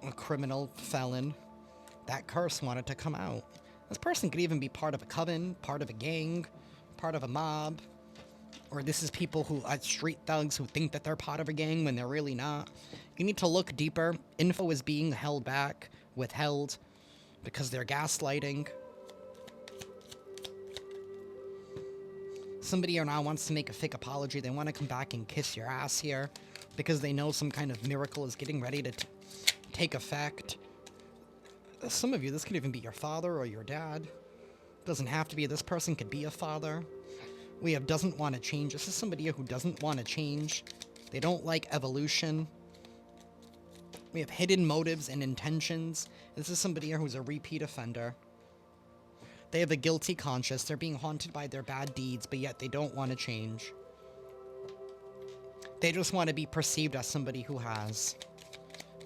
A criminal, felon. That curse wanted to come out. This person could even be part of a coven, part of a gang, part of a mob. Or this is people who are street thugs who think that they're part of a gang when they're really not. You need to look deeper. Info is being held back, withheld, because they're gaslighting. Somebody here now wants to make a fake apology. They want to come back and kiss your ass here because they know some kind of miracle is getting ready to take effect. Some of you, this could even be your father or your dad. Doesn't have to be. This person could be a father. We have doesn't want to change. This is somebody who doesn't want to change. They don't like evolution. We have hidden motives and intentions. This is somebody here who's a repeat offender. They have a guilty conscience. They're being haunted by their bad deeds, but yet they don't want to change. They just want to be perceived as somebody who has.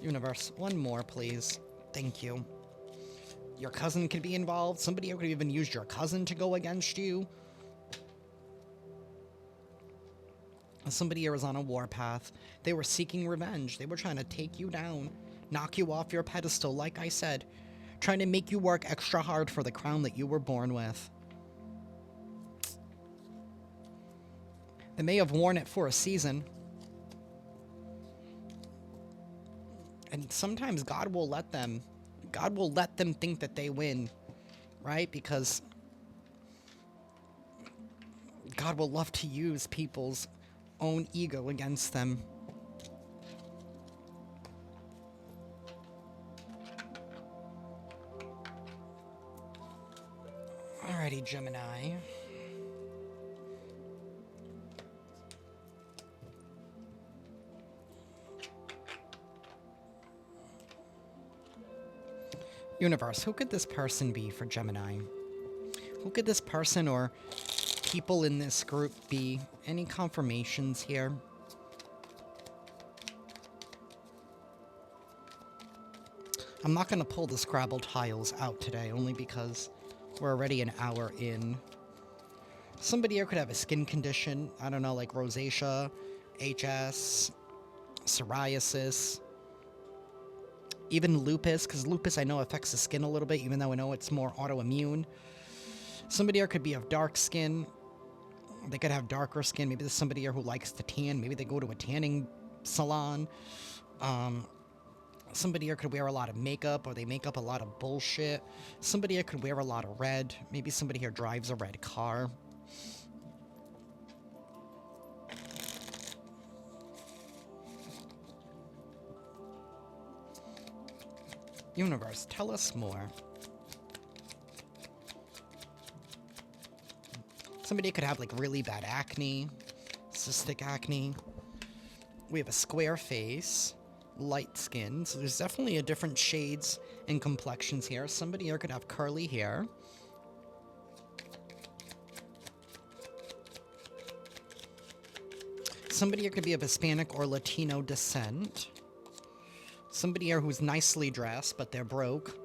Universe, one more, please. Thank you. Your cousin could be involved. Somebody could even use your cousin to go against you. Somebody here was on a warpath. They were seeking revenge. They were trying to take you down, knock you off your pedestal, like I said, trying to make you work extra hard for the crown that you were born with. They may have worn it for a season. And sometimes God will let them think that they win, right? Because God will love to use people's own ego against them. Alrighty, Gemini. Universe, who could this person be for Gemini? Who could this person or people in this group be? Any confirmations here? I'm not going to pull the Scrabble tiles out today, only because we're already an hour in. Somebody here could have a skin condition. I don't know, like rosacea, HS, psoriasis, even lupus, because lupus I know affects the skin a little bit, even though I know it's more autoimmune. Somebody here could be of dark skin. They could have darker skin. Maybe there's somebody here who likes to tan. Maybe they go to a tanning salon. Somebody here could wear a lot of makeup, or they make up a lot of bullshit. Somebody here could wear a lot of red. Maybe somebody here drives a red car. Universe, tell us more. Somebody could have like really bad acne, cystic acne. We have a square face, light skin, so there's definitely a different shades and complexions here. Somebody here could have curly hair. Somebody here could be of Hispanic or Latino descent. Somebody here who's nicely dressed, but they're broke.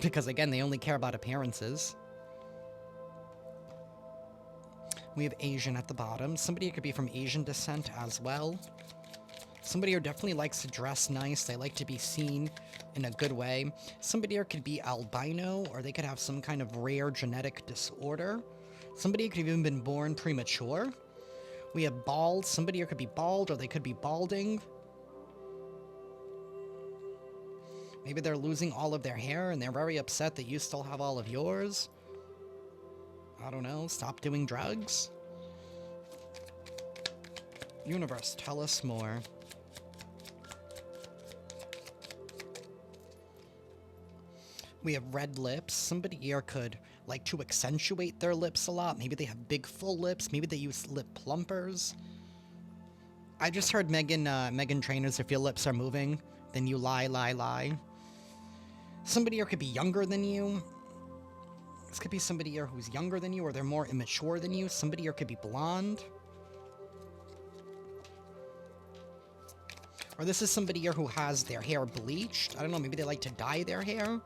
Because, again, they only care about appearances. We have Asian at the bottom. Somebody here could be from Asian descent as well. Somebody here definitely likes to dress nice. They like to be seen in a good way. Somebody here could be albino, or they could have some kind of rare genetic disorder. Somebody here could have even been born premature. We have bald. Somebody here could be bald, or they could be balding. Maybe they're losing all of their hair and they're very upset that you still have all of yours. I don't know, stop doing drugs? Universe, tell us more. We have red lips. Somebody here could like to accentuate their lips a lot. Maybe they have big full lips. Maybe they use lip plumpers. I just heard Megan Trainers, if your lips are moving, then you lie. Somebody here could be younger than you. This could be somebody here who's younger than you, or they're more immature than you. Somebody here could be blonde. Or this is somebody here who has their hair bleached. I don't know, maybe they like to dye their hair.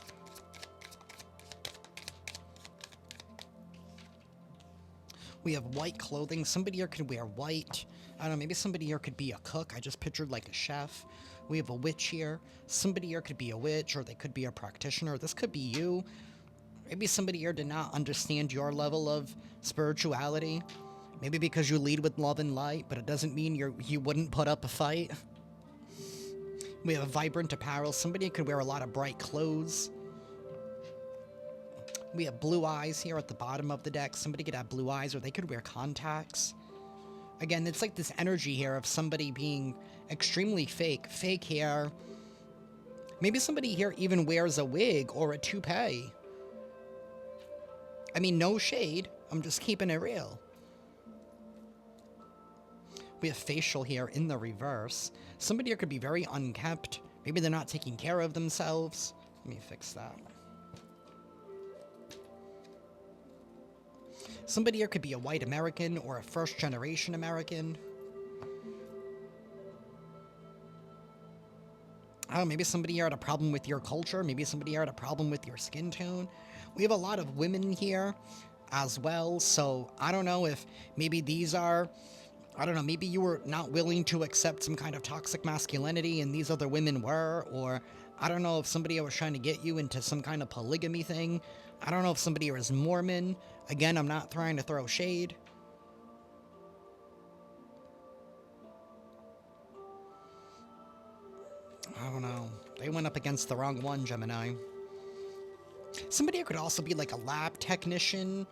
We have white clothing. Somebody here could wear white. I don't know, maybe somebody here could be a cook. I just pictured like a chef. We have a witch here. Somebody here could be a witch, or they could be a practitioner. This could be you. Maybe somebody here did not understand your level of spirituality. Maybe because you lead with love and light, but it doesn't mean you wouldn't put up a fight. We have vibrant apparel. Somebody could wear a lot of bright clothes. We have blue eyes here at the bottom of the deck. Somebody could have blue eyes, or they could wear contacts. Again, it's like this energy here of somebody being extremely fake. Fake hair. Maybe somebody here even wears a wig or a toupee. I mean, no shade. I'm just keeping it real. We have facial here in the reverse. Somebody here could be very unkempt. Maybe they're not taking care of themselves. Let me fix that. Somebody here could be a white American or a first-generation American. Oh, maybe somebody here had a problem with your culture. Maybe somebody here had a problem with your skin tone. We have a lot of women here as well, so I don't know if maybe these are... I don't know, maybe you were not willing to accept some kind of toxic masculinity and these other women were, or I don't know if somebody was trying to get you into some kind of polygamy thing. I don't know if somebody is Mormon. Again, I'm not trying to throw shade. I don't know. They went up against the wrong one, Gemini. Somebody could also be like a lab technician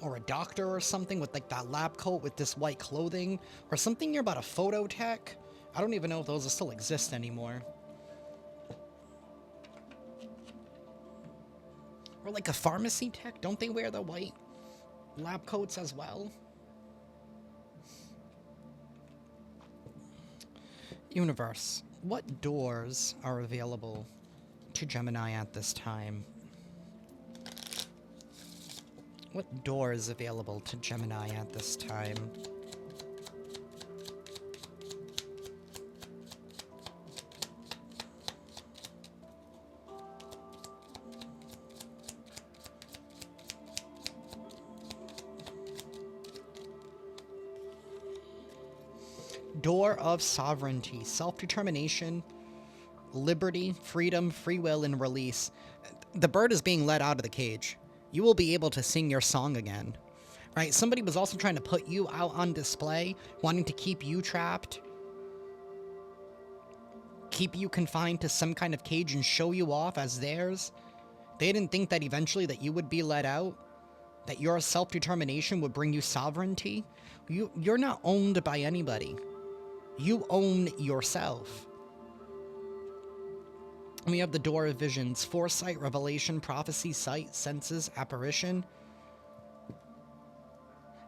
or a doctor or something with like that lab coat with this white clothing, or something here about a photo tech. I don't even know if those still exist anymore. Or like a pharmacy tech. Don't they wear the white lab coats as well? Universe, what doors are available to Gemini at this time? What door is available to Gemini at this time? Door of sovereignty, self-determination, liberty, freedom, free will, and release. The bird is being let out of the cage. You will be able to sing your song again, right? Somebody was also trying to put you out on display, wanting to keep you trapped, keep you confined to some kind of cage and show you off as theirs. They didn't think that eventually that you would be let out, that your self-determination would bring you sovereignty. You're not owned by anybody. You own yourself. We have the door of visions, foresight, revelation, prophecy, sight, senses, apparition.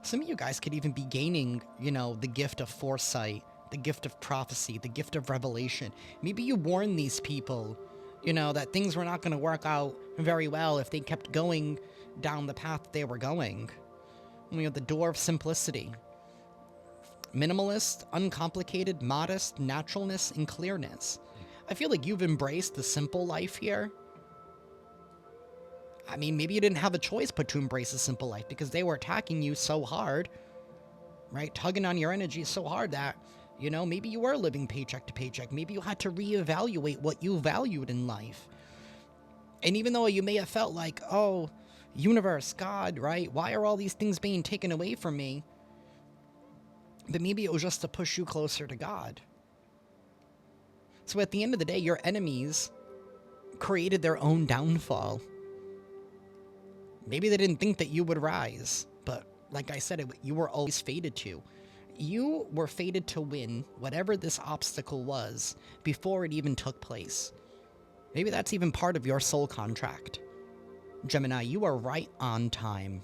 Some of you guys could even be gaining, you know, the gift of foresight, the gift of prophecy, the gift of revelation. Maybe you warned these people, you know, that things were not going to work out very well if they kept going down the path they were going. We have the door of simplicity. Minimalist, uncomplicated, modest, naturalness, and clearness. I feel like you've embraced the simple life here. I mean, maybe you didn't have a choice but to embrace a simple life because they were attacking you so hard, right? Tugging on your energy so hard that, you know, maybe you were living paycheck to paycheck. Maybe you had to reevaluate what you valued in life. And even though you may have felt like, oh, universe, God, right? Why are all these things being taken away from me? But maybe it was just to push you closer to God. So at the end of the day, your enemies created their own downfall. Maybe they didn't think that you would rise, but like I said, you were always fated to. You were fated to win whatever this obstacle was before it even took place. Maybe that's even part of your soul contract. Gemini, you are right on time.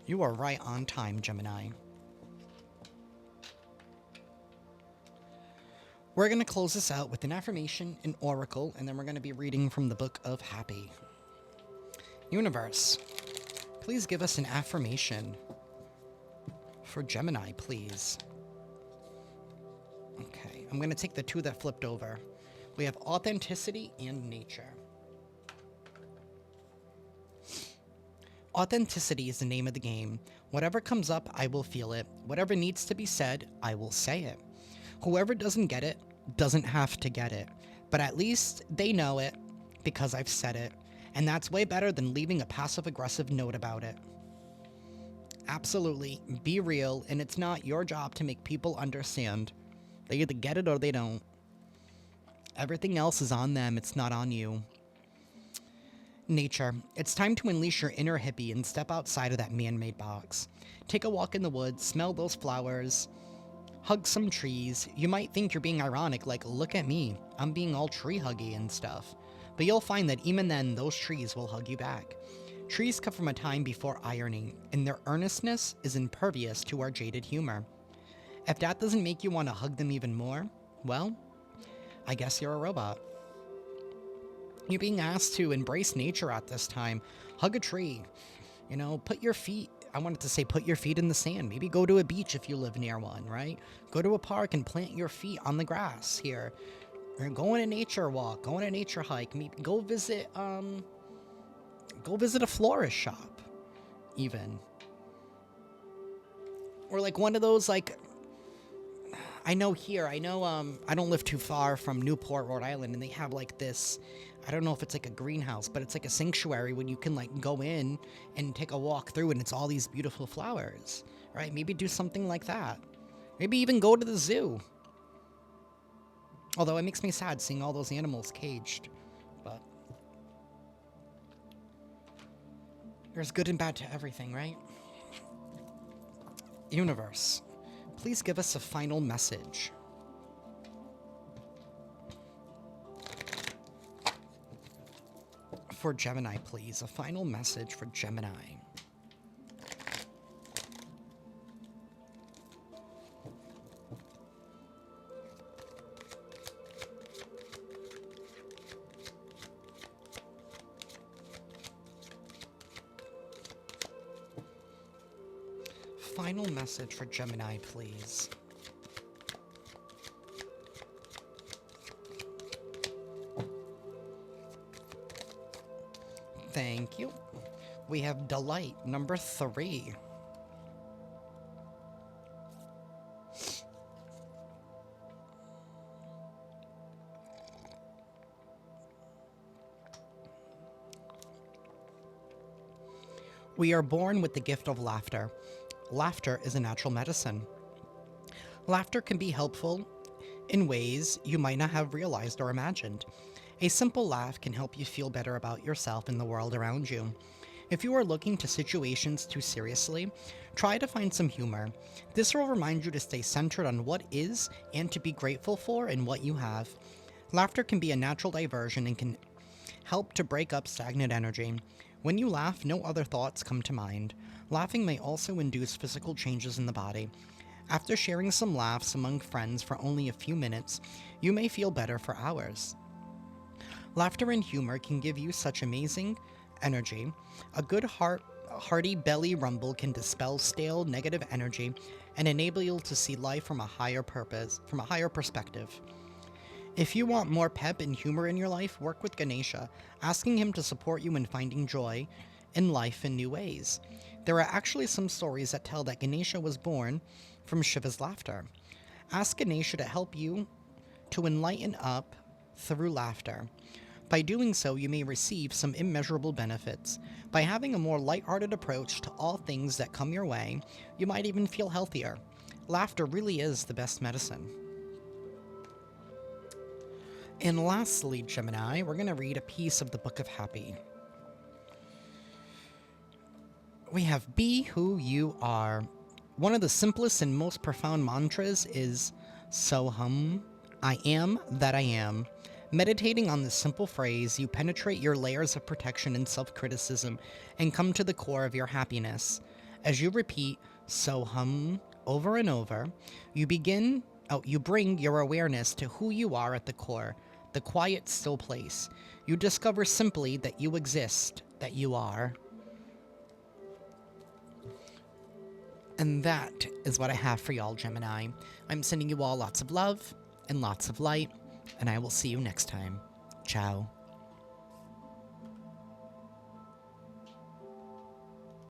You are right on time, Gemini. We're going to close this out with an affirmation, an oracle, and then we're going to be reading from the Book of Happy. Universe, please give us an affirmation for Gemini, please. Okay, I'm going to take the two that flipped over. We have authenticity and nature. Authenticity is the name of the game. Whatever comes up, I will feel it. Whatever needs to be said, I will say it. Whoever doesn't get it, doesn't have to get it. But at least they know it because I've said it. And that's way better than leaving a passive-aggressive note about it. Absolutely. Be real, and it's not your job to make people understand. They either get it or they don't. Everything else is on them, it's not on you. Nature. It's time to unleash your inner hippie and step outside of that man-made box. Take a walk in the woods, smell those flowers, hug some trees. You might think you're being ironic, like, look at me, I'm being all tree-huggy and stuff. But you'll find that even then, those trees will hug you back. Trees come from a time before ironing, and their earnestness is impervious to our jaded humor. If that doesn't make you want to hug them even more, well, I guess you're a robot. You're being asked to embrace nature at this time. Hug a tree. You know, put your feet in the sand. Maybe go to a beach if you live near one, right? Go to a park and plant your feet on the grass here. Or go on a nature walk. Go on a nature hike. Maybe go visit a florist shop, even. Or like one of those, like, I know I don't live too far from Newport, Rhode Island, and they have like this, I don't know if it's like a greenhouse, but it's like a sanctuary when you can like go in and take a walk through and it's all these beautiful flowers, right? Maybe do something like that. Maybe even go to the zoo. Although it makes me sad seeing all those animals caged, but there's good and bad to everything, right? Universe, please give us a final message. For Gemini, please. A final message for Gemini. Final message for Gemini, please. Thank you. We have delight, number 3. We are born with the gift of laughter. Laughter is a natural medicine. Laughter can be helpful in ways you might not have realized or imagined. A simple laugh can help you feel better about yourself and the world around you. If you are looking to situations too seriously, try to find some humor. This will remind you to stay centered on what is and to be grateful for and what you have. Laughter can be a natural diversion and can help to break up stagnant energy. When you laugh, no other thoughts come to mind. Laughing may also induce physical changes in the body. After sharing some laughs among friends for only a few minutes, you may feel better for hours. Laughter and humor can give you such amazing energy. A good hearty belly rumble can dispel stale negative energy and enable you to see life from a higher perspective. If you want more pep and humor in your life, work with Ganesha, asking him to support you in finding joy in life in new ways. There are actually some stories that tell that Ganesha was born from Shiva's laughter. Ask Ganesha to help you to enlighten up through laughter. By doing so, you may receive some immeasurable benefits. By having a more lighthearted approach to all things that come your way, you might even feel healthier. Laughter really is the best medicine. And lastly, Gemini, we're going to read a piece of the Book of Happy. We have Be Who You Are. One of the simplest and most profound mantras is Soham, I am that I am. Meditating on this simple phrase, you penetrate your layers of protection and self-criticism and come to the core of your happiness. As you repeat "so hum" over and over, you bring your awareness to who you are at the core, the quiet, still place. You discover simply that you exist, that you are. And that is what I have for y'all, Gemini. I'm sending you all lots of love and lots of light, and I will see you next time. Ciao.